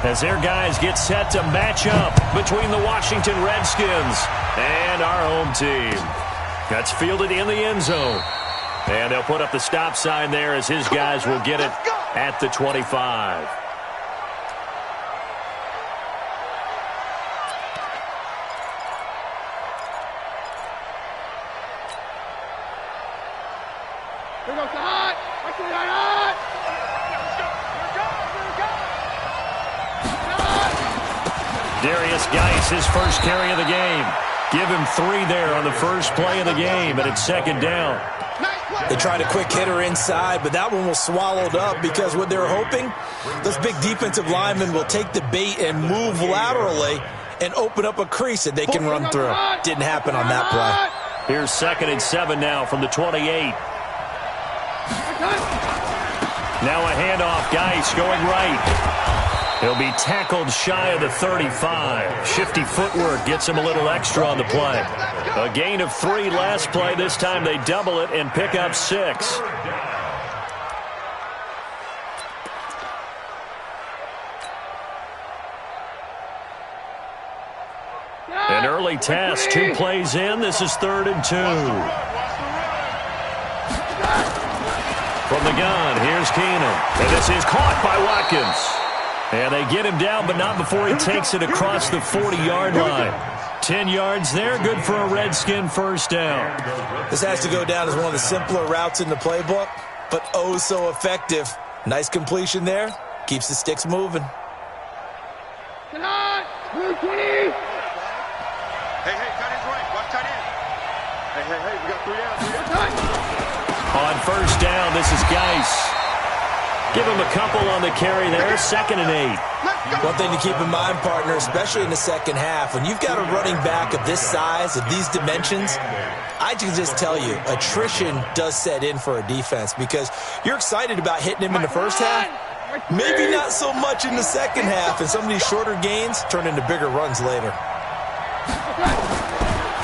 as their guys get set to match up between the Washington Redskins and our home team. That's fielded in the end zone. And they'll put up the stop sign there as his guys will get it at the 25. His first carry of the game. Give him 3 there on the first play of the game, and it's second down. They tried a quick hitter inside, but that one was swallowed up because what they were hoping, those big defensive linemen will take the bait and move laterally and open up a crease that they can run through. Didn't happen on that play. Here's 2nd and 7 now from the 28. Now a handoff. Geis going right. He'll be tackled shy of the 35. Shifty footwork gets him a little extra on the play. A gain of 3 last play. This time they double it and pick up 6. An early task. 2 plays in. This is 3rd and 2. From the gun, here's Keenan. And this is caught by Watkins. And they get him down, but not before he takes it across the 40-yard line. 10 yards there, good for a Redskin first down. This has to go down as one of the simpler routes in the playbook, but oh so effective. Nice completion there. Keeps the sticks moving. Blue 20. Hey, tight end's right. Watch tight end. Hey, we got 3 down. On first down, this is Geis. Give him a couple on the carry there. 2nd and 8. One thing to keep in mind, partner, especially in the second half, when you've got a running back of this size, of these dimensions, I can just tell you, attrition does set in for a defense because you're excited about hitting him in the first half. Maybe not so much in the second half, and some of these shorter gains turn into bigger runs later.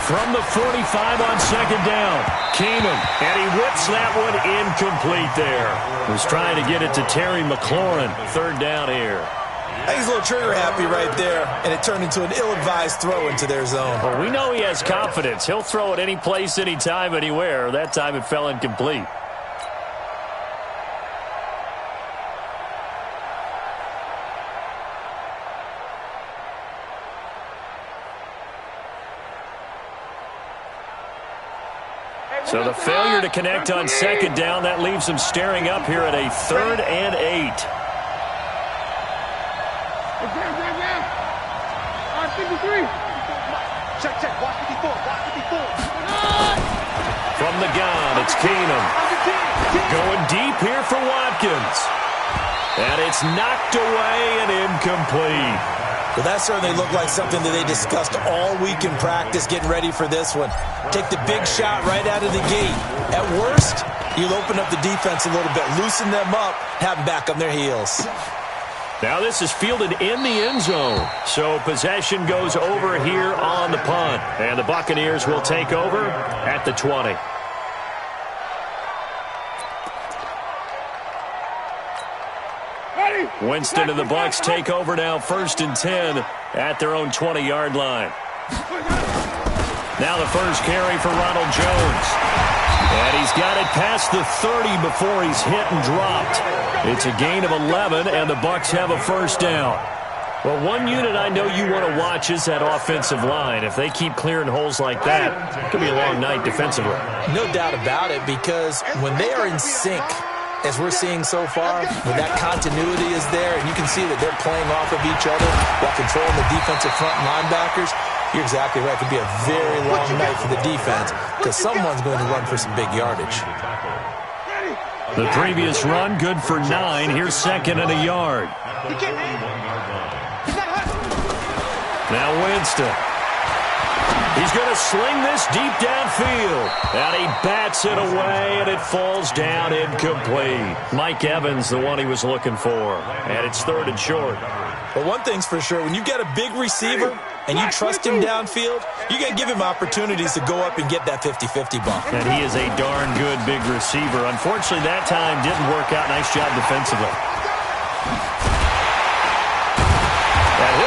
From the 45 on 2nd down, Keenan, and he whips that one incomplete there. Was trying to get it to Tiriee McLaurin. 3rd down here. I think he's a little trigger happy right there, and it turned into an ill-advised throw into their zone. Well, we know he has confidence. He'll throw it any place, anytime, anywhere. That time it fell incomplete. So the failure to connect on 2nd down, that leaves them staring up here at a 3rd and 8. Check. Watch 54. From the gun, it's Keenan. Going deep here for Watkins. And it's knocked away and incomplete. Well, that certainly looked like something that they discussed all week in practice, getting ready for this one. Take the big shot right out of the gate. At worst, you'll open up the defense a little bit, loosen them up, have them back on their heels. Now this is fielded in the end zone. So possession goes over here on the punt. And the Buccaneers will take over at the 20. Winston and the Bucs take over now, 1st and 10 at their own 20-yard line. Now the first carry for Ronald Jones. And he's got it past the 30 before he's hit and dropped. It's a gain of 11, and the Bucs have a first down. Well, one unit I know you want to watch is that offensive line. If they keep clearing holes like that, it could be a long night defensively. No doubt about it, because when they are in sync, as we're seeing so far, when that continuity is there, and you can see that they're playing off of each other while controlling the defensive front linebackers, you're exactly right. It could be a very long night for the defense because someone's going to run for some big yardage. The previous run, good for 9. Here's 2nd and a yard. Now Winston. He's going to sling this deep downfield. And he bats it away, and it falls down incomplete. Mike Evans, the one he was looking for. And it's 3rd and short. Well, one thing's for sure. When you get a big receiver and you trust him downfield, you got to give him opportunities to go up and get that 50-50 ball. And he is a darn good big receiver. Unfortunately, that time didn't work out. Nice job defensively.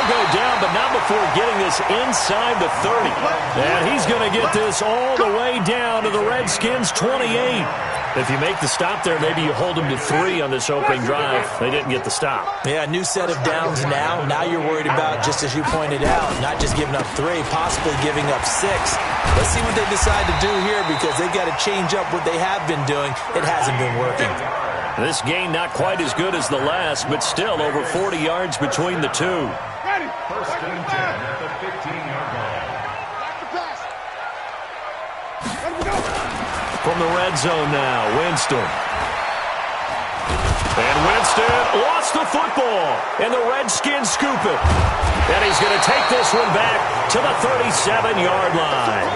He'll go down, but not before getting this inside the 30. And he's going to get this all the way down to the Redskins' 28. If you make the stop there, maybe you hold them to 3 on this opening drive. They didn't get the stop. Yeah, new set of downs now. Now you're worried about, just as you pointed out, not just giving up 3, possibly giving up 6. Let's see what they decide to do here, because they've got to change up what they have been doing. It hasn't been working. This game not quite as good as the last, but still over 40 yards between the two. Ready. First and 10 at the 15-yard line. Back to pass. Let him go. From the red zone now, Winston. And Winston lost the football, and the Redskins scoop it. And he's going to take this one back to the 37-yard line.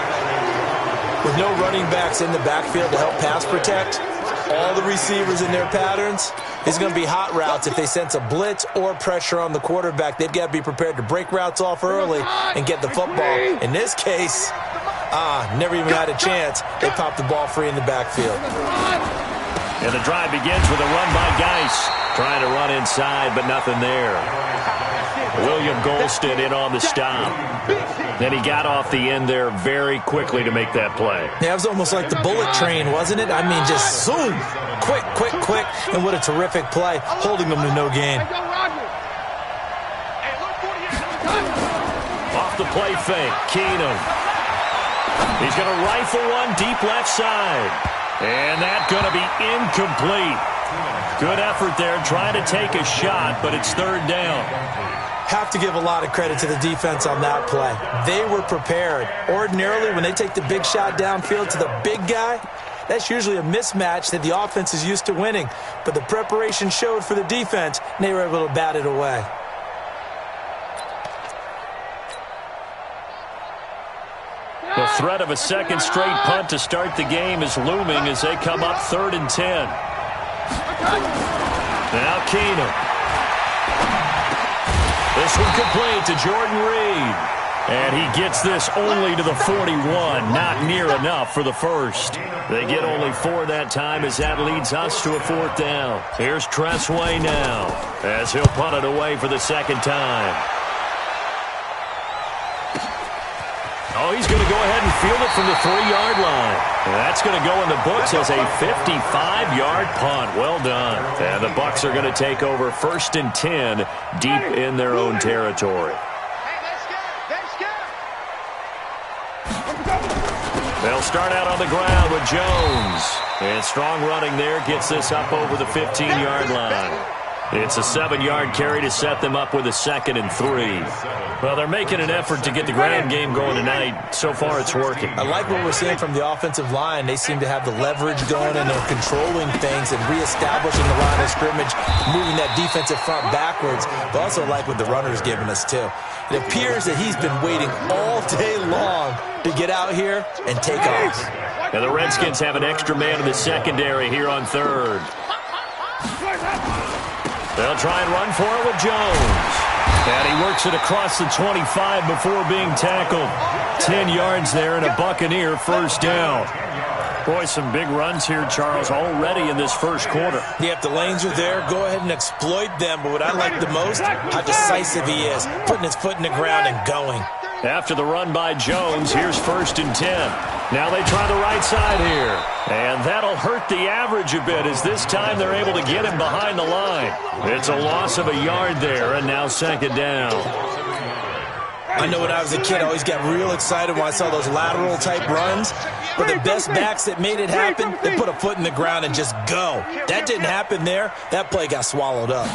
With no running backs in the backfield to help pass protect, all the receivers in their patterns, it's going to be hot routes. If they sense a blitz or pressure on the quarterback, they've got to be prepared to break routes off early and get the football. In this case, never even had a chance. They popped the ball free in the backfield. And the drive begins with a run by Geis. Trying to run inside, but nothing there. William Golston in on the stop. Then he got off the end there very quickly to make that play. Yeah, it was almost like the bullet train, wasn't it? I mean, just zoom. Quick, quick, quick. And what a terrific play, holding them to no gain. Off the play fake, Keenum. He's going to rifle one deep left side. And that's going to be incomplete. Good effort there, trying to take a shot, but it's third down. Have to give a lot of credit to the defense on that play. They were prepared. Ordinarily, when they take the big shot downfield to the big guy, that's usually a mismatch that the offense is used to winning. But the preparation showed for the defense, and they were able to bat it away. The threat of a second straight punt to start the game is looming as they come up 3rd and 10. Now Keenum. This one complete to Jordan Reed. And he gets this only to the 41. Not near enough for the first. They get only 4 that time as that leads us to a 4th down. Here's Tressway now as he'll punt it away for the second time. Oh, he's going to go ahead and field it from the 3-yard line. And that's going to go in the books as a 55-yard punt. Well done. And the Bucs are going to take over 1st and 10 deep in their own territory. They'll start out on the ground with Jones. And strong running there gets this up over the 15-yard line. It's a 7-yard carry to set them up with a 2nd and 3. Well, they're making an effort to get the ground game going tonight. So far, it's working. I like what we're seeing from the offensive line. They seem to have the leverage going, and they're controlling things and reestablishing the line of scrimmage, moving that defensive front backwards. But also like what the runner's giving us, too. It appears that he's been waiting all day long to get out here and take off. And the Redskins have an extra man in the secondary here on 3rd. They'll try and run for it with Jones. And he works it across the 25 before being tackled. 10 yards there and a Buccaneer first down. Boy, some big runs here, Charles, already in this first quarter. Yeah, if the lanes are there, go ahead and exploit them. But what I like the most, how decisive he is, putting his foot in the ground and going. After the run by Jones, here's 1st and 10. Now they try the right side here. And that'll hurt the average a bit as this time they're able to get him behind the line. It's a loss of a yard there, and now 2nd down. I know when I was a kid, I always got real excited when I saw those lateral-type runs. But the best backs that made it happen, they put a foot in the ground and just go. That didn't happen there. That play got swallowed up.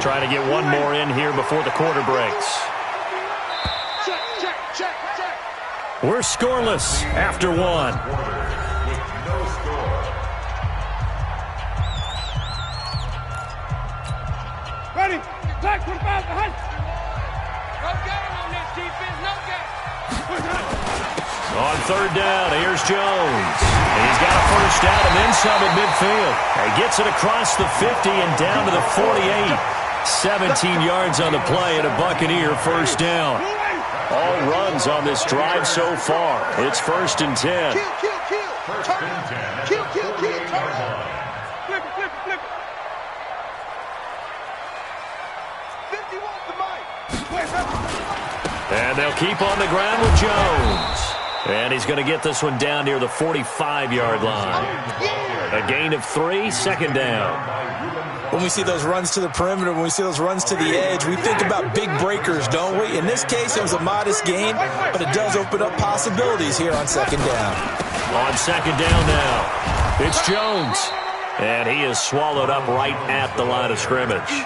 Trying to get one more in here before the quarter breaks. We're scoreless after 1. Ready? Black 45 behind. No game on this defense, no game. On 3rd down, here's Jones. And he's got a first down and then some at midfield. He gets it across the 50 and down to the 48. 17 yards on the play and a Buccaneer first down. All runs on this drive so far. It's 1st and 10. Kill. Turn. Kill. Turn. Flip it. 50 wants the mic. And they'll keep on the ground with Jones. And he's going to get this one down near the 45-yard line. A gain of 3, 2nd down. When we see those runs to the perimeter, when we see those runs to the edge, we think about big breakers, don't we? In this case, it was a modest gain, but it does open up possibilities here on 2nd down. On 2nd down now, it's Jones. And he is swallowed up right at the line of scrimmage.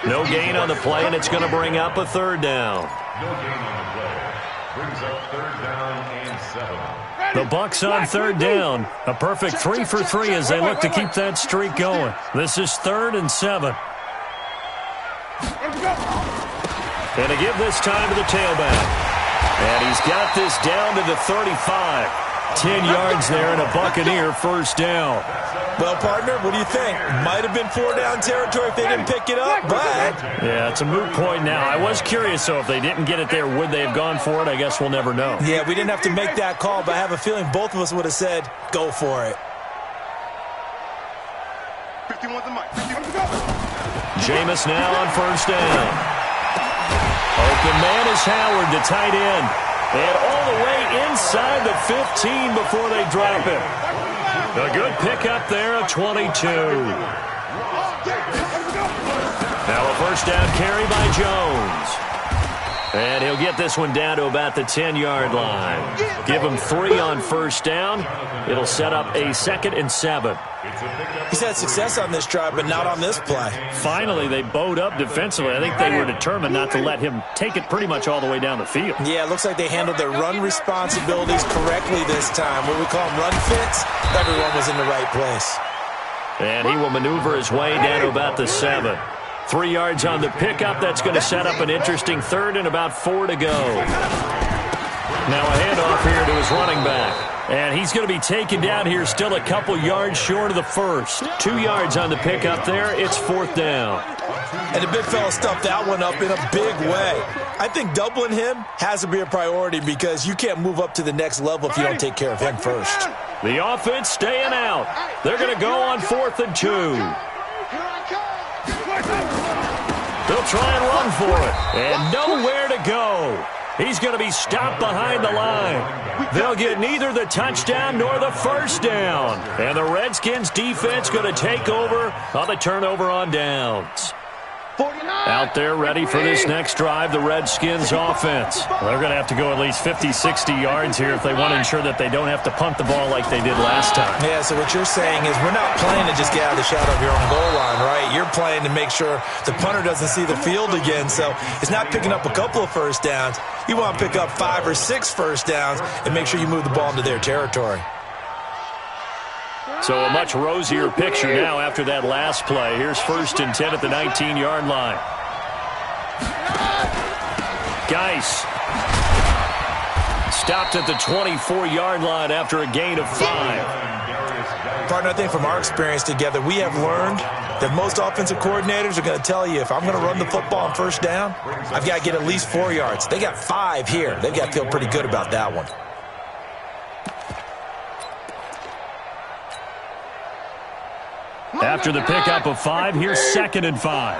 No gain on the play, and it's going to bring up a 3rd down. No gain on the play. Brings up 3rd down and 7. The Bucs on 3rd down. A perfect 3 for 3 as they look to keep that streak going. This is 3rd and 7. And to give this time to the tailback. And he's got this down to the 35. 10 yards there and a Buccaneer 1st down. Well, partner, what do you think? Might have been 4-down territory if they didn't pick it up, but... Yeah, it's a moot point now. I was curious, so if they didn't get it there, would they have gone for it? I guess we'll never know. Yeah, we didn't have to make that call, but I have a feeling both of us would have said, go for it. 51 the mic. Jameis now on 1st down. Open man is Howard, the tight end. And all the way inside the 15 before they drop him. A good pickup there of 22. Now a 1st down carry by Jones. And he'll get this one down to about the 10-yard line. Give him 3 on 1st down. It'll set up a 2nd and 7. He's had success on this drive, but not on this play. Finally, they bowed up defensively. I think they were determined not to let him take it pretty much all the way down the field. Yeah, it looks like they handled their run responsibilities correctly this time. What we call them run fits, everyone was in the right place. And he will maneuver his way down to about the 7. 3 yards on the pickup. That's going to set up an interesting 3rd and about 4 to go. Now a handoff here to his running back. And he's going to be taken down here still a couple yards short of the 1st. 2 yards on the pickup there. It's 4th down. And the big fella stuffed that one up in a big way. I think doubling him has to be a priority because you can't move up to the next level if you don't take care of him first. The offense staying out. They're going to go on 4th and 2. They'll try and run for it. And nowhere to go. He's going to be stopped behind the line. They'll get neither the touchdown nor the 1st down. And the Redskins defense going to take over on the turnover on downs. Out there ready for this next drive, the Redskins offense. They're going to have to go at least 50, 60 yards here if they want to ensure that they don't have to punt the ball like they did last time. Yeah, so what you're saying is we're not playing to just get out of the shadow of your own goal line, right? You're playing to make sure the punter doesn't see the field again. So it's not picking up a couple of 1st downs. You want to pick up 5 or 6 1st downs and make sure you move the ball into their territory. So a much rosier picture now after that last play. Here's 1st and 10 at the 19-yard line. Geis stopped at the 24-yard line after a gain of 5. Partner, I think from our experience together, we have learned that most offensive coordinators are going to tell you if I'm going to run the football on 1st down, I've got to get at least 4 yards. They got 5 here. They've got to feel pretty good about that one. After the pickup of 5, here's 2nd and 5.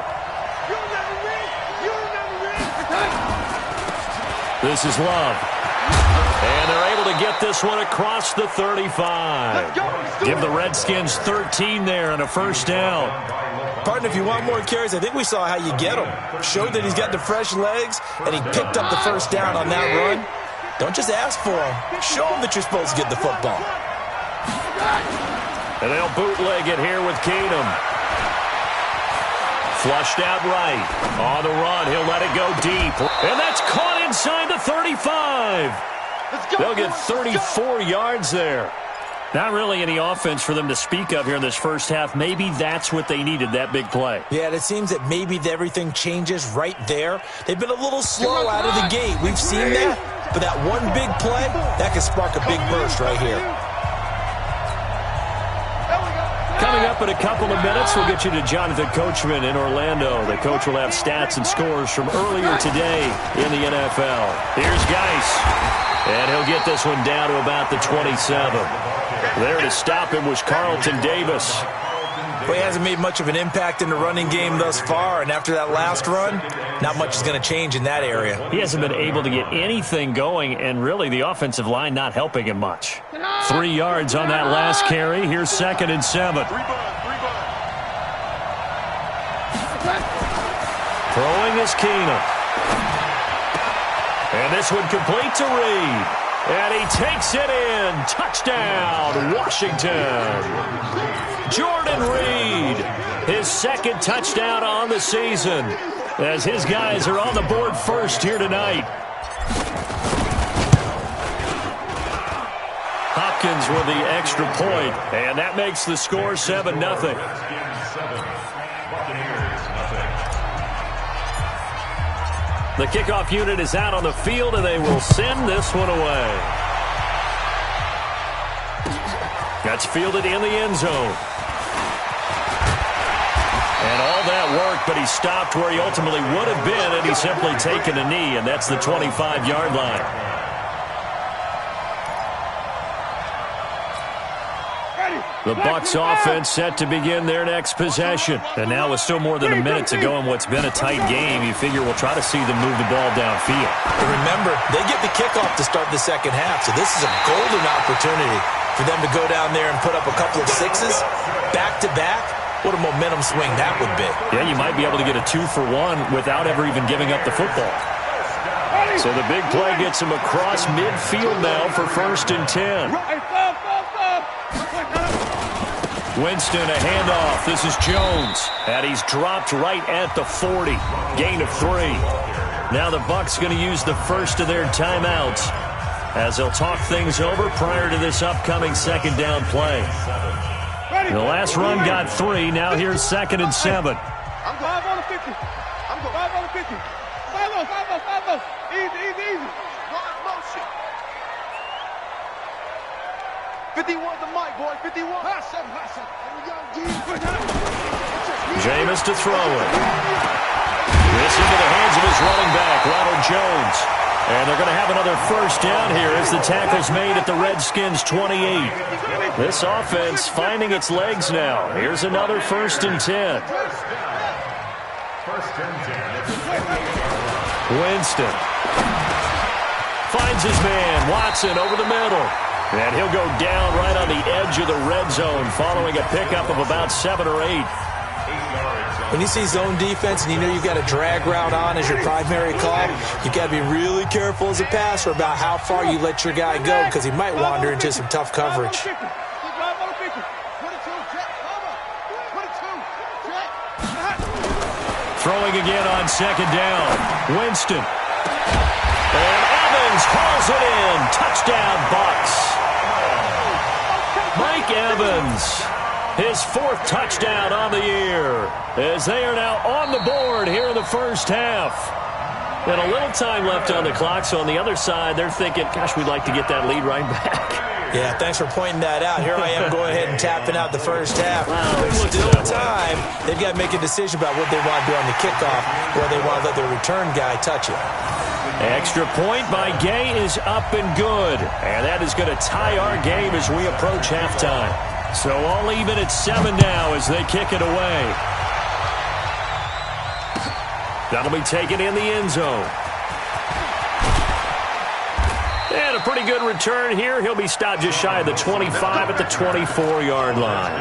This is Love. And they're able to get this one across the 35. Give the Redskins 13 there and a 1st down. Partner, if you want more carries, I think we saw how you get him. Showed that he's got the fresh legs, and he picked up the 1st down on that run. Don't just ask for him. Show him that you're supposed to get the football. And they'll bootleg it here with Keenum. Flushed out right. On the run, he'll let it go deep. And that's caught inside the 35. They'll get 34 yards there. Not really any offense for them to speak of here in this 1st half. Maybe that's what they needed, that big play. Yeah, it seems that maybe everything changes right there. They've been a little slow out of the gate. We've seen that. But that one big play, that can spark a big burst right here. Coming up in a couple of minutes, we'll get you to Jonathan Coachman in Orlando. The coach will have stats and scores from earlier today in the NFL. Here's Geis, and he'll get this one down to about the 27. There to stop him was Carlton Davis. Well, he hasn't made much of an impact in the running game thus far, and after that last run, not much is going to change in that area. He hasn't been able to get anything going, and really the offensive line not helping him much. 3 yards on that last carry. Here's 2nd and 7. Throwing is Keenum. And this one complete to Reed. And he takes it in. Touchdown, Washington. Jordan Reed, his 2nd touchdown on the season, as his guys are on the board first here tonight. Hopkins with the extra point, and that makes the score 7-0. The kickoff unit is out on the field, and they will send this one away. That's fielded in the end zone. And all that work, but he stopped where he ultimately would have been, and he's simply taken a knee, and that's the 25-yard line. The Bucs offense set to begin their next possession. And now with still more than a minute to go in what's been a tight game, you figure we'll try to see them move the ball downfield. And remember, they get the kickoff to start the second half, so this is a golden opportunity for them to go down there and put up a couple of sixes back-to-back. What a momentum swing that would be. Yeah, you might be able to get a 2-for-1 without ever even giving up the football. So the big play gets him across midfield now for 1st and 10. Winston, a handoff. This is Jones. And he's dropped right at the 40. Gain of 3. Now the Bucs going to use the first of their timeouts as they'll talk things over prior to this upcoming 2nd down play. The last run got 3. Now here's 2nd and 7. I'm 5 on the 50. I'm 5 on the 50. 5 Easy. One motion. 51 the mic, boy. 51. Hot seven. Jameis to throw it. This into the hands of his running back, Ronald Jones. And they're going to have another 1st down here as the tackle's made at the Redskins' 28. This offense finding its legs now. Here's another 1st and 10. Winston finds his man, Watson, over the middle. And he'll go down right on the edge of the red zone following a pickup of about 7 or 8. When you see zone defense and you know you've got a drag route on as your primary call, you've got to be really careful as a passer about how far you let your guy go because he might wander into some tough coverage. Throwing again on 2nd down. Winston. And Evans calls it in. Touchdown, Bucs. Mike Evans, his 4th touchdown on the year, as they are now on the board here in the first half. And a little time left on the clock, so on the other side, they're thinking, gosh, we'd like to get that lead right back. Yeah, thanks for pointing that out. Here I am going ahead and tapping out the first half. There's still time. They've got to make a decision about what they want to do on the kickoff, or they want to let their return guy touch it. Extra point by Gay is up and good. And that is going to tie our game as we approach halftime. So all even at 7 now as they kick it away. That'll be taken in the end zone. And a pretty good return here. He'll be stopped just shy of the 25 at the 24-yard line.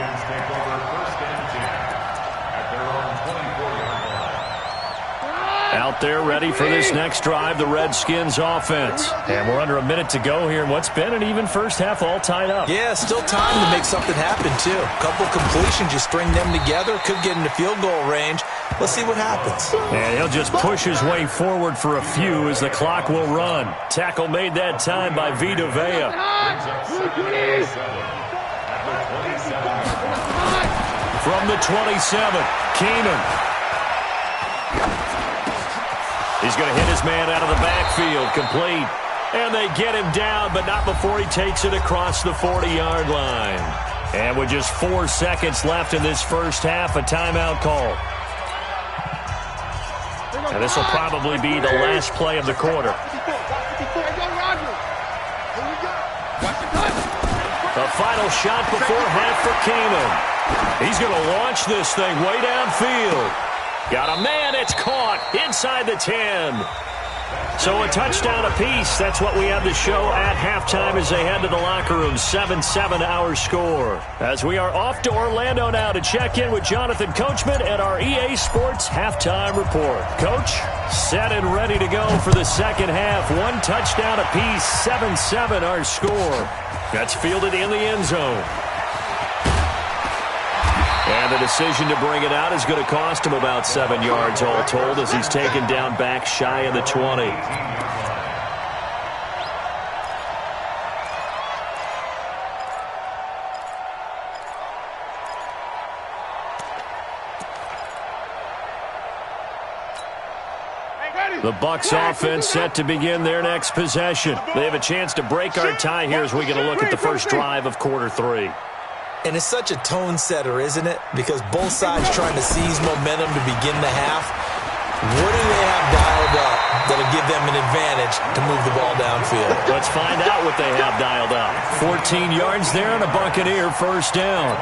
Out there ready for this next drive, the Redskins offense. And we're under a minute to go here in what's been an even first half all tied up. Yeah, still time to make something happen, too. A couple completions, you string them together, could get into field goal range. Let's see what happens. And he'll just push his way forward for a few as the clock will run. Tackle made that time by Vita Vea. From the 27, Keenum. He's going to hit his man out of the backfield, complete. And they get him down, but not before he takes it across the 40-yard line. And with just 4 seconds left in this first half, a timeout call. And this will probably be the last play of the quarter. The final shot before half for Keenum. He's going to launch this thing way downfield. Got a man, it's caught inside the 10. So a touchdown apiece. That's what we have to show at halftime as they head to the locker room. 7-7 our score. As we are off to Orlando now to check in with Jonathan Coachman at our EA Sports Halftime Report. Coach, set and ready to go for the second half. 1 touchdown apiece. 7-7 our score. That's fielded in the end zone. And the decision to bring it out is going to cost him about 7 yards all told as he's taken down back shy of the 20. The Bucs offense set to begin their next possession. They have a chance to break our tie here as we get a look at the first drive of quarter 3. And it's such a tone setter, isn't it? Because both sides trying to seize momentum to begin the half. What do they have dialed up that'll give them an advantage to move the ball downfield? Let's find out what they have dialed up. 14 yards there and a Buccaneer first down.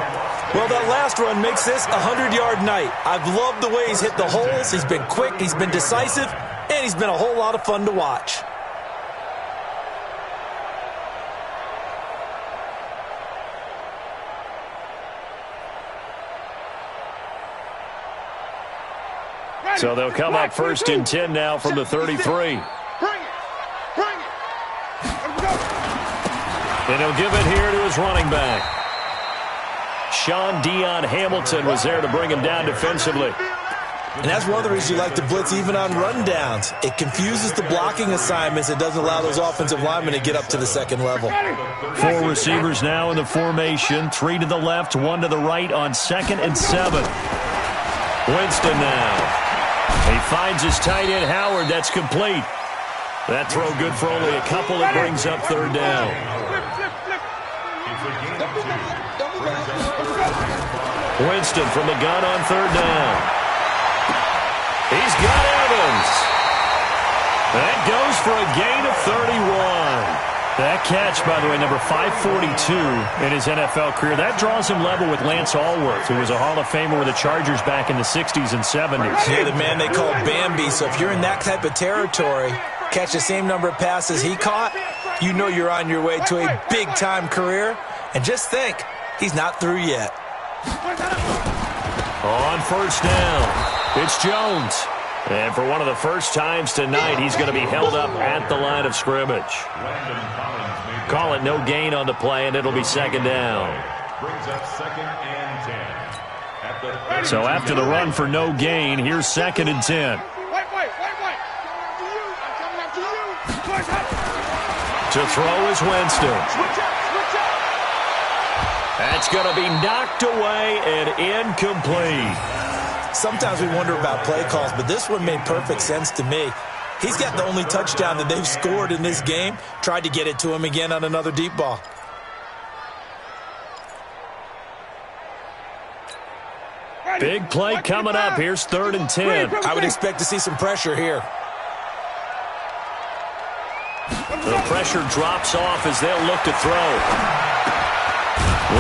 Well, that last run makes this a 100-yard night. I've loved the way he's hit the holes. He's been quick, he's been decisive, and he's been a whole lot of fun to watch. So they'll come up first and 10 now from the 33. And he'll give it here to his running back. Sean Dion Hamilton was there to bring him down defensively. And that's one of the reasons you like to blitz even on rundowns. It confuses the blocking assignments. It doesn't allow those offensive linemen to get up to the second level. 4 receivers now in the formation. 3 to the left, 1 to the right on 2nd and 7. Winston now. He finds his tight end, Howard. That's complete. That throw good for only a couple. It brings up 3rd down. Winston from the gun on 3rd down. He's got Evans. That goes for a gain of 31. That catch, by the way, number 542 in his NFL career. That draws him level with Lance Allworth, who was a Hall of Famer with the Chargers back in the 60s and 70s. Yeah, the man they call Bambi. So if you're in that type of territory, catch the same number of passes he caught, you know you're on your way to a big-time career. And just think, he's not through yet. On 1st down, it's Jones. And for one of the first times tonight, he's going to be held up at the line of scrimmage. Call it no gain on the play, and it'll be 2nd down. So after the run for no gain, here's 2nd and 10. To throw is Winston. That's going to be knocked away and incomplete. Sometimes we wonder about play calls, but this one made perfect sense to me. He's got the only touchdown that they've scored in this game. Tried to get it to him again on another deep ball. Big play coming up. Here's 3rd and 10. I would expect to see some pressure here. The pressure drops off as they'll look to throw.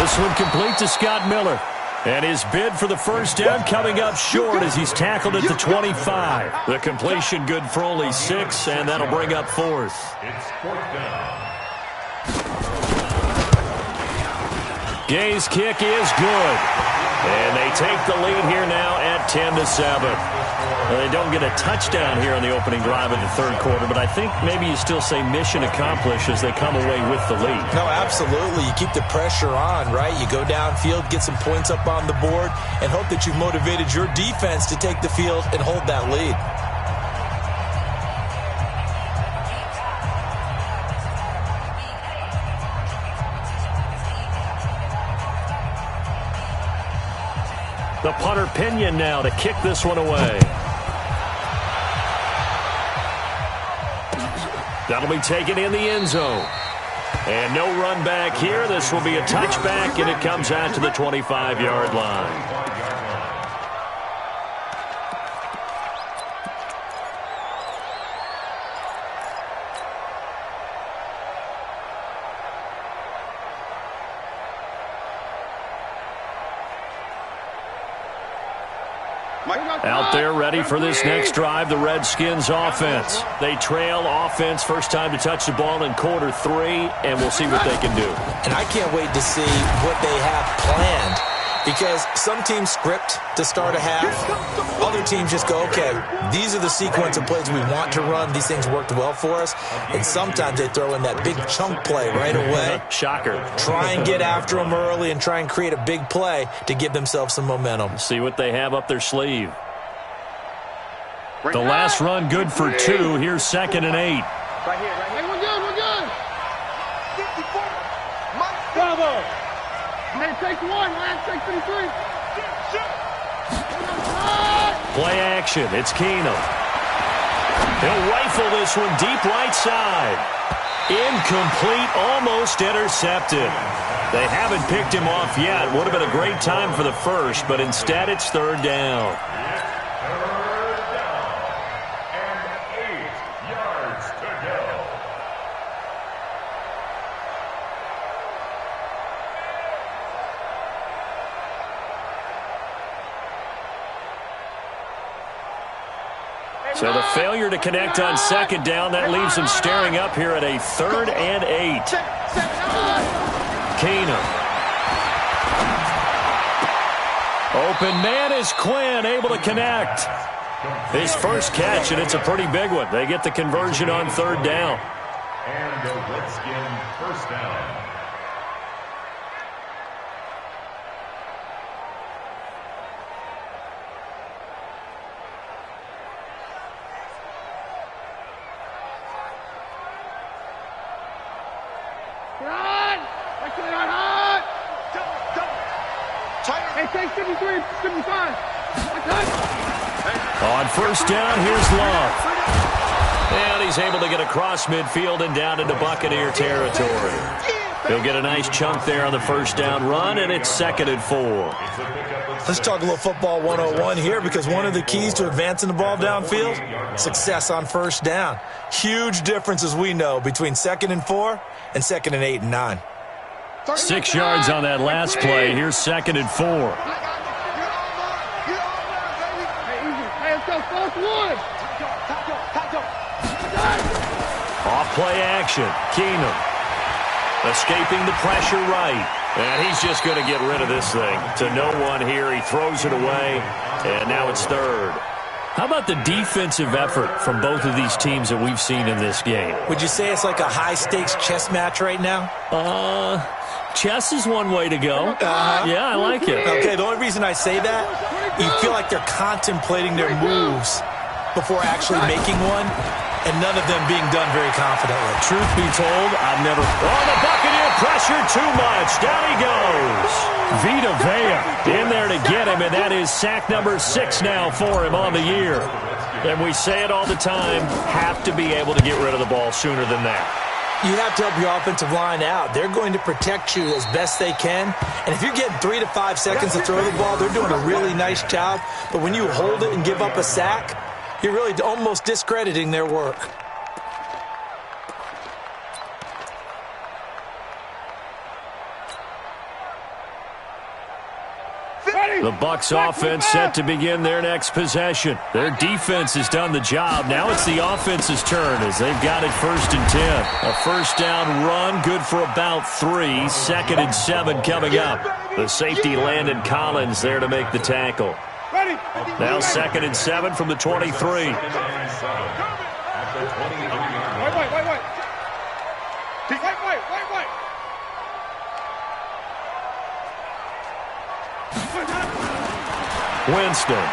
This one complete to Scott Miller. And his bid for the first down coming up short as he's tackled at the 25. The completion good for only 6, and that'll bring up 4th. It's 4th down. Gay's kick is good. And they take the lead here now at 10-7. Well, they don't get a touchdown here on the opening drive of the 3rd quarter, but I think maybe you still say mission accomplished as they come away with the lead. No, absolutely. You keep the pressure on, right? You go downfield, get some points up on the board, and hope that you've motivated your defense to take the field and hold that lead. The punter Pinion now to kick this one away. That'll be taken in the end zone. And no run back here. This will be a touchback, and it comes out to the 25-yard line. Out there ready for this next drive, the Redskins offense. They trail offense, first time to touch the ball in quarter 3, and we'll see what they can do. And I can't wait to see what they have planned, because some teams script to start a half. Other teams just go, okay, these are the sequence of plays we want to run. These things worked well for us. And sometimes they throw in that big chunk play right away. Shocker. Try and get after them early and try and create a big play to give themselves some momentum. See what they have up their sleeve. The last run good for 2. Here's 2nd and 8. Right here, right here. Hey, we're good. 54. Bravo. Hey, take 1. Lance, take 53. Play action. It's Keenum. He'll rifle this one deep right side. Incomplete, almost intercepted. They haven't picked him off yet. Would have been a great time for the first, but instead it's 3rd down. So the failure to connect on 2nd down, that leaves them staring up here at a 3rd and 8. Keenum. Open man is Quinn, able to connect. His first catch, and it's a pretty big one. They get the conversion on 3rd down. And the Redskin first down. Hey, take 53, 55. On 1st down, here's Love. And he's able to get across midfield and down into Buccaneer territory. He'll get a nice chunk there on the 1st down run, and it's 2nd and 4. Let's talk a little football 101 here, because one of the keys to advancing the ball downfield, success on 1st down. Huge difference, as we know, between 2nd and 4 and 2nd and 8 and 9. 6 yards on that last play. Here's 2nd and 4. Off play action. Keenum escaping the pressure right. And he's just going to get rid of this thing. To no one here. He throws it away. And now it's 3rd. How about the defensive effort from both of these teams that we've seen in this game? Would you say it's like a high-stakes chess match right now? Chess is one way to go. Yeah, I like it. Okay, the only reason I say that, you feel like they're contemplating their moves before actually making one, and none of them being done very confidently. Truth be told, I've never... Oh, the Buccaneer pressure too much. Down he goes. Vita Vea in there to get him, and that is sack number 6 now for him on the year. And we say it all the time, have to be able to get rid of the ball sooner than that. You have to help your offensive line out. They're going to protect you as best they can. And if you're getting 3 to 5 seconds to throw the ball, they're doing a really nice job. But when you hold it and give up a sack, you're really almost discrediting their work. The Bucs offense set to begin their next possession. Their defense has done the job. Now it's the offense's turn as they've got it 1st and 10. A 1st down run, good for about 3. 2nd and 7 coming up. The safety Landon Collins there to make the tackle. Now 2nd and 7 from the 23. Wait. Winston.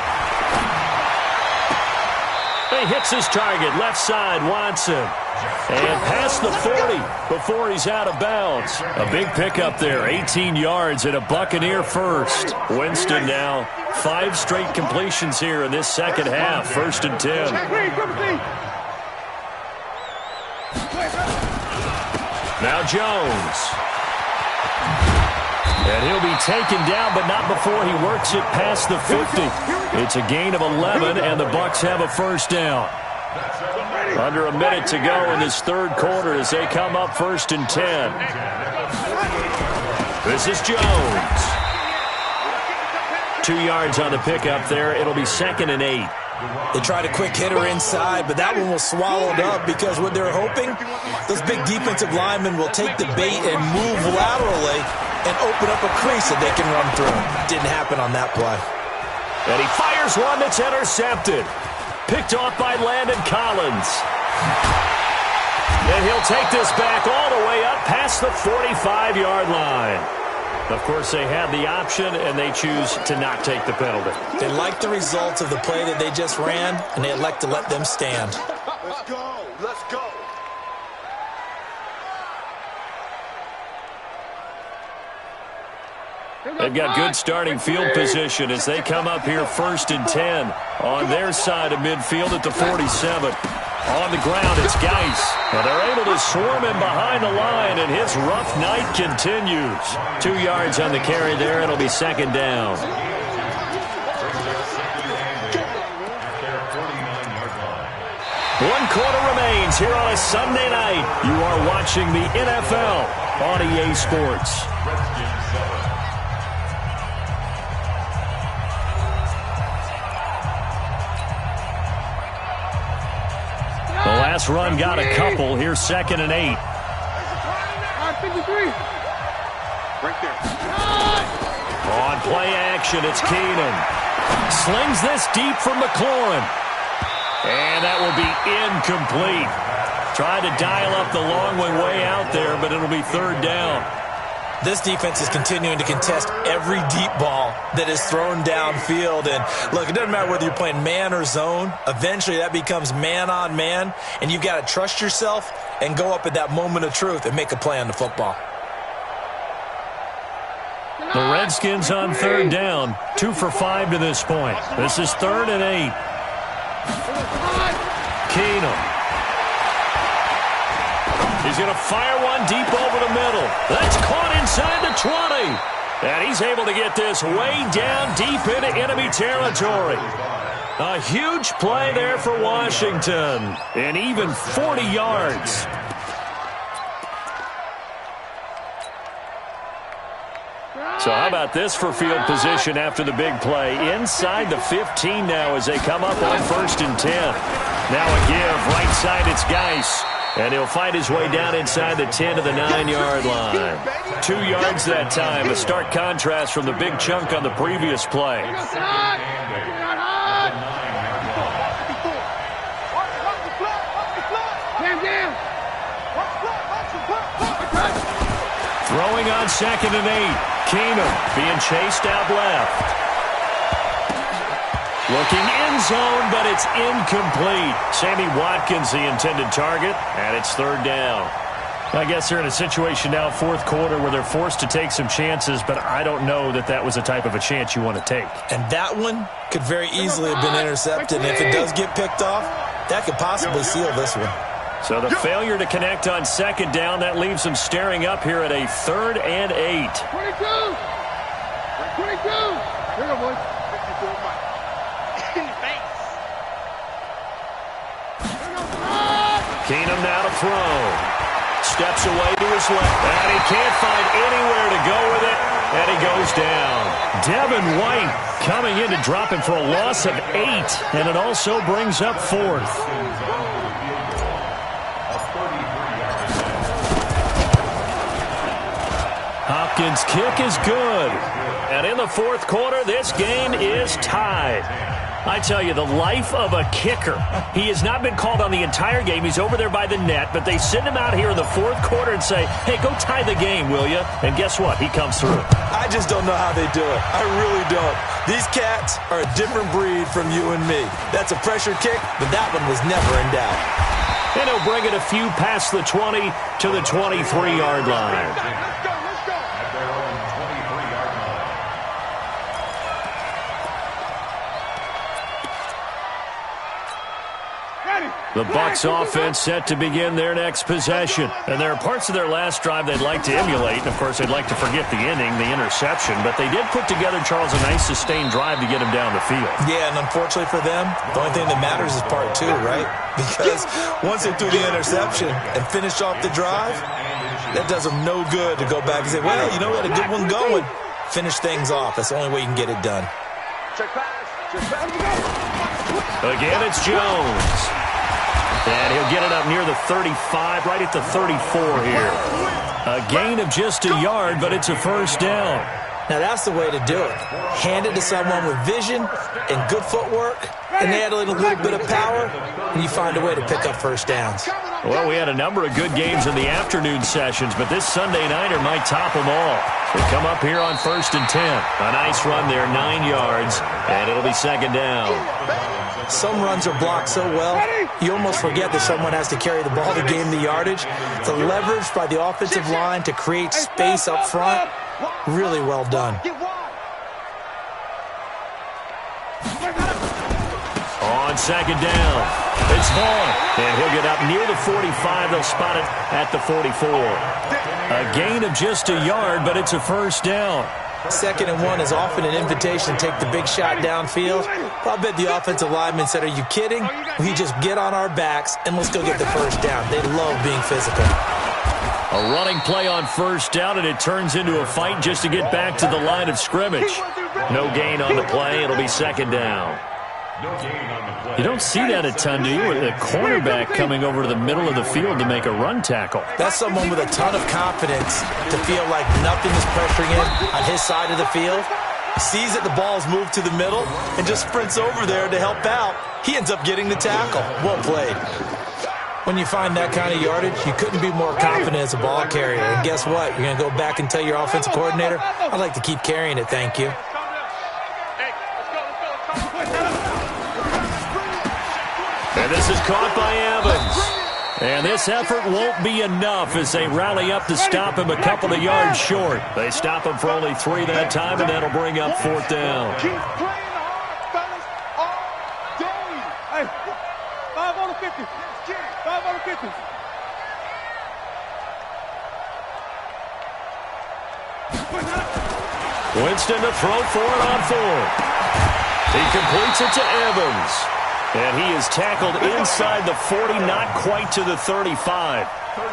He hits his target, left side, Watson. And past the 40 before he's out of bounds. A big pickup there, 18 yards and a Buccaneer first. Winston now 5 straight completions here in this second half, 1st and 10. Now Jones. And he'll be taken down, but not before he works it past the 50. It's a gain of 11, and the Bucs have a first down. Under a minute to go in this third quarter as they come up 1st and 10. This is Jones. 2 yards on the pickup there. It'll be 2nd and 8. They tried a quick hitter inside, but that one was swallowed up because what they're hoping, those big defensive linemen will take the bait and move laterally and open up a crease that they can run through. Didn't happen on that play. And he fires one that's intercepted. Picked off by Landon Collins. And he'll take this back all the way up past the 45-yard line. Of course, they had the option, and they choose to not take the penalty. They like the results of the play that they just ran, and they elect to let them stand. Let's go. Let's go. They've got good starting field position as they come up here 1st and 10 on their side of midfield at the 47. On the ground, it's Geis. And they're able to swarm him behind the line, and his rough night continues. 2 yards on the carry there. It'll be 2nd down. 1 quarter remains here on a Sunday night. You are watching the NFL on EA Sports. The last run got a couple. Here's 2nd and 8. 53. Right there. On play action, it's Keenan. Slings this deep from McLaurin. And that will be incomplete. Tried to dial up the long one way out there, but it'll be 3rd down. This defense is continuing to contest every deep ball that is thrown downfield. And, look, it doesn't matter whether you're playing man or zone. Eventually, that becomes man on man, and you've got to trust yourself and go up at that moment of truth and make a play on the football. The Redskins on 3rd down. 2 for 5 to this point. This is 3rd and 8. Keenum. He's going to fire one deep over the middle. That's caught inside the 20. And he's able to get this way down deep into enemy territory. A huge play there for Washington. And even 40 yards. So how about this for field position after the big play? Inside the 15 now as they come up on 1st and 10. Now a give. Right side, it's Geis. And he'll fight his way down inside the 10 to the 9-yard line. 2 yards that time. A stark contrast from the big chunk on the previous play. Throwing on 2nd and 8. Keenum being chased out left. Looking in zone, but it's incomplete. Sammy Watkins, the intended target, and it's 3rd down. I guess they're in a situation now, 4th quarter, where they're forced to take some chances, but I don't know that that was the type of a chance you want to take. And that one could very easily have been intercepted. And if it does get picked off, that could possibly seal this one. So the failure to connect on 2nd down, that leaves them staring up here at a 3rd and 8. 22. 22. Here we go, boys. Keenum now to throw. Steps away to his left. And he can't find anywhere to go with it. And he goes down. Devin White coming in to drop him for a loss of 8. And it also brings up 4th. Hopkins' kick is good. And in the 4th quarter, this game is tied. I tell you, the life of a kicker. He has not been called on the entire game. He's over there by the net, but they send him out here in the 4th quarter and say, hey, go tie the game, will you? And guess what? He comes through. I just don't know how they do it. I really don't. These cats are a different breed from you and me. That's a pressure kick, but that one was never in doubt. And he'll bring it a few past the 20 to the 23-yard line. Ready. The Bucs offense set to begin their next possession. And there are parts of their last drive they'd like to emulate. And, of course, they'd like to forget the inning, the interception. But they did put together, Charles, a nice sustained drive to get him down the field. Yeah, and unfortunately for them, the only thing that matters is part two, right? Because once they threw the interception and finished off the drive, that does them no good to go back and say, well, you know, we had a good one going. Finish things off. That's the only way you can get it done. Again, it's Jones. And he'll get it up near the 35, right at the 34 here. A gain of just a yard, but it's a first down. Now, that's the way to do it. Hand it to someone with vision and good footwork, and they add a little bit of power, and you find a way to pick up first downs. Well, we had a number of good games in the afternoon sessions, but this Sunday nighter might top them all. We come up here on 1st and 10. A nice run there, 9 yards, and it'll be second down. Some runs are blocked so well, you almost forget that someone has to carry the ball to gain the yardage. The leverage by the offensive line to create space up front, really well done. On second down, it's Vaughn, and he'll get up near the 45. They'll spot it at the 44. A gain of just a yard, but it's a first down. 2nd and 1 is often an invitation to take the big shot downfield. I'll bet the offensive lineman said, are you kidding? We just get on our backs and let's go get the first down. They love being physical. A running play on first down, and it turns into a fight just to get back to the line of scrimmage. No gain on the play. It'll be second down. You don't see that a ton, do you? A cornerback coming over to the middle of the field to make a run tackle. That's someone with a ton of confidence to feel like nothing is pressuring him on his side of the field. Sees that the ball's moved to the middle and just sprints over there to help out. He ends up getting the tackle. Well played. When you find that kind of yardage, you couldn't be more confident as a ball carrier. And guess what? You're going to go back and tell your offensive coordinator, I'd like to keep carrying it, thank you. And this is caught by Evans. And this effort won't be enough as they rally up to stop him a couple of yards short. They stop him for only 3 that time, and that'll bring up 4th down. Keep playing hard, fellas, all day. Hey, 5 on the 50. 5 on the 50. Winston to throw for it on 4th. He completes it to Evans. And he is tackled inside the 40, not quite to the 35.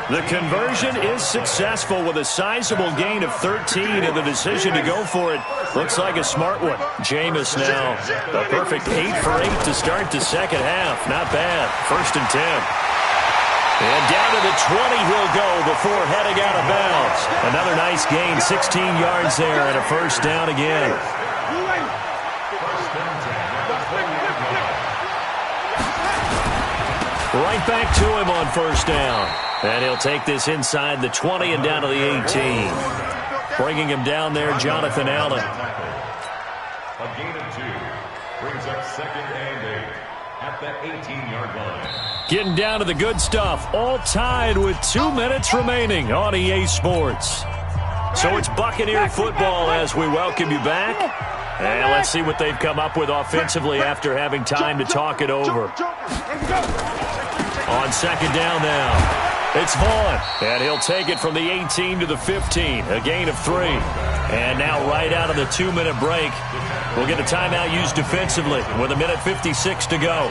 The conversion is successful with a sizable gain of 13, and the decision to go for it looks like a smart one. Jameis now, a perfect 8 for 8 to start the second half. Not bad. 1st and 10. And down to the 20 he'll go before heading out of bounds. Another nice gain, 16 yards there, and a first down again. Right back to him on first down. And he'll take this inside the 20 and down to the 18. Bringing him down there, Jonathan Allen. A gain of 2 brings up 2nd and 8 at the 18-yard line. Getting down to the good stuff. All tied with 2 minutes remaining on EA Sports. So it's Buccaneer football as we welcome you back. And let's see what they've come up with offensively after having time to talk it over. On second down now, it's Vaughn, and he'll take it from the 18 to the 15, a gain of 3. And now right out of the 2-minute break, we'll get a timeout used defensively with 1:56 to go.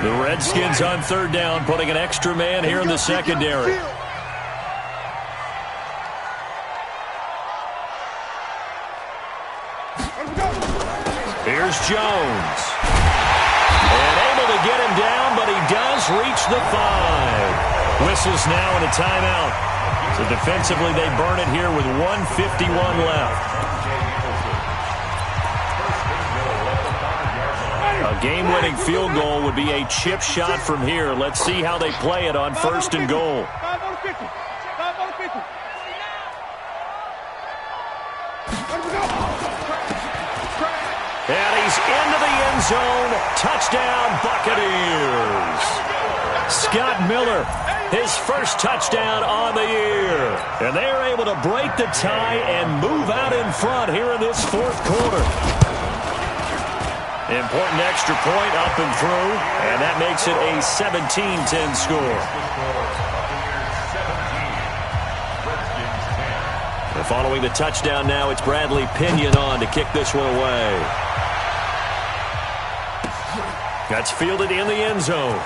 The Redskins on 3rd down, putting an extra man here in the secondary. Here's Jones. And able to get him down, but he does reach the 5. Whistles now and a timeout. So defensively, they burn it here with 1:51 left. A game-winning field goal would be a chip shot from here. Let's see how they play it on 1st and goal. 5 on the 50. 5 on the 50. And he's into the end zone. Touchdown, Buccaneers. Scott Miller, his first touchdown on the year. And they're able to break the tie and move out in front here in this 4th quarter. Important extra point up and through, and that makes it a 17-10 score. And following the touchdown now, it's Bradley Pinion on to kick this one away. That's fielded in the end zone.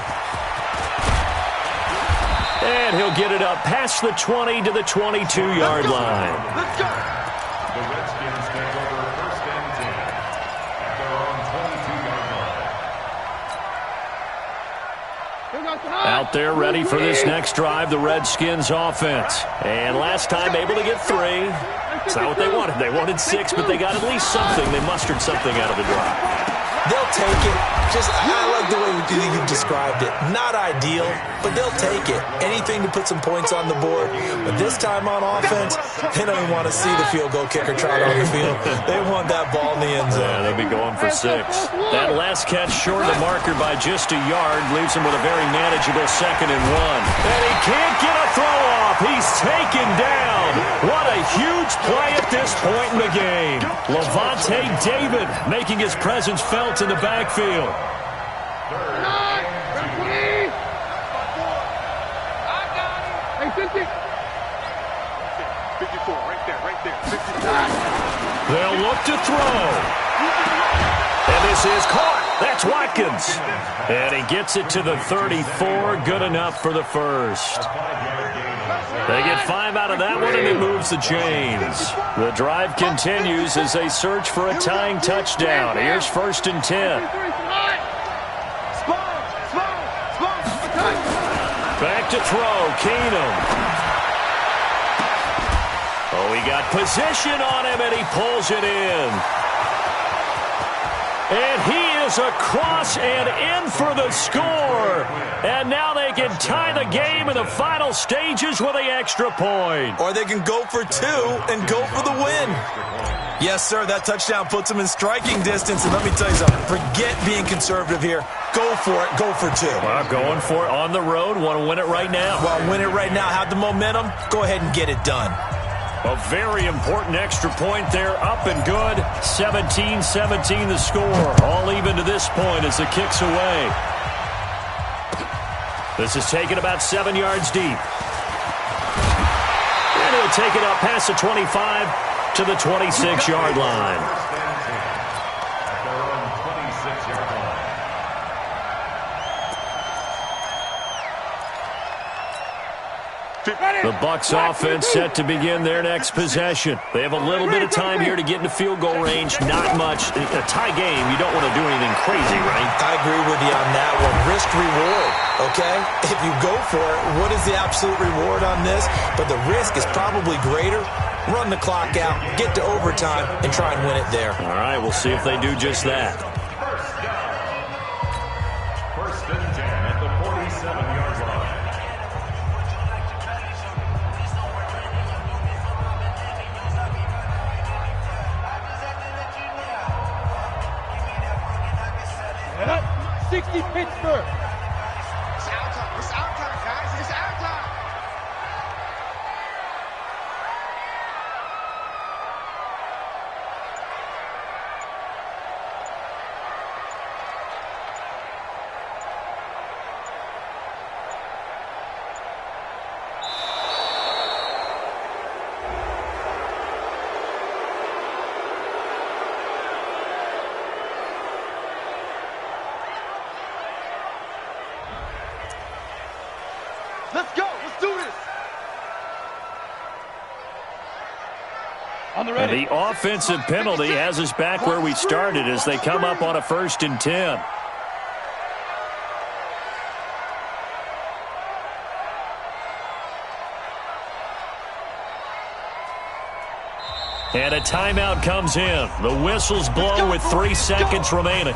And he'll get it up past the 20 to the 22-yard line. Let's go. The Redskins take over first and 10 at their own 22-yard line. Out there ready for this next drive, the Redskins offense. And last time able to get 3. It's not what they wanted. They wanted 6, but they got at least something. They mustered something out of the drive. They'll take it. I like the way you described it. Not ideal, but they'll take it. Anything to put some points on the board. But this time on offense, they don't even want to see the field goal kicker trot on the field. They want that ball in the end zone. Yeah, they'll be going for 6. That last catch short of the marker by just a yard leaves him with a very manageable 2nd and 1. And he can't get a throw off. He's taken down. What a huge play at this point in the game. Levante David making his presence felt in the backfield. They'll look to throw. And this is caught. That's Watkins. And he gets it to the 34. Good enough for the first. They get 5 out of that one, and it moves the chains. The drive continues as they search for a tying touchdown. Here's 1st and 10. Back to throw, Keenum. Oh, he got position on him, and he pulls it in. And he is across and in for the score. And now they can tie the game in the final stages with the extra point. Or they can go for 2 and go for the win. Yes, sir, that touchdown puts them in striking distance. And let me tell you something, forget being conservative here. Go for it, go for 2. Well, going for it on the road, want to win it right now. Well, win it right now, have the momentum, go ahead and get it done. A very important extra point there, up and good. 17-17 the score. All even to this point as the kick's away. This is taken about 7 yards deep. And he'll take it up past the 25 to the 26-yard line. The Bucs offense set to begin their next possession. They have a little bit of time here to get into field goal range. Not much. In a tie game, you don't want to do anything crazy, right? I agree with you on that one. Risk-reward, okay? If you go for it, what is the absolute reward on this? But the risk is probably greater. Run the clock out, get to overtime, and try and win it there. All right, we'll see if they do just that. First and 10 at the 47-yard line. Get up. 60 Pittsburgh. It's our time. It's our time, guys. It's our time. Let's go. Let's do this. On the And ready. the offensive penalty has us back where we started as they come up on a 1st and 10. And a timeout comes in. The whistles blow with 3 seconds remaining.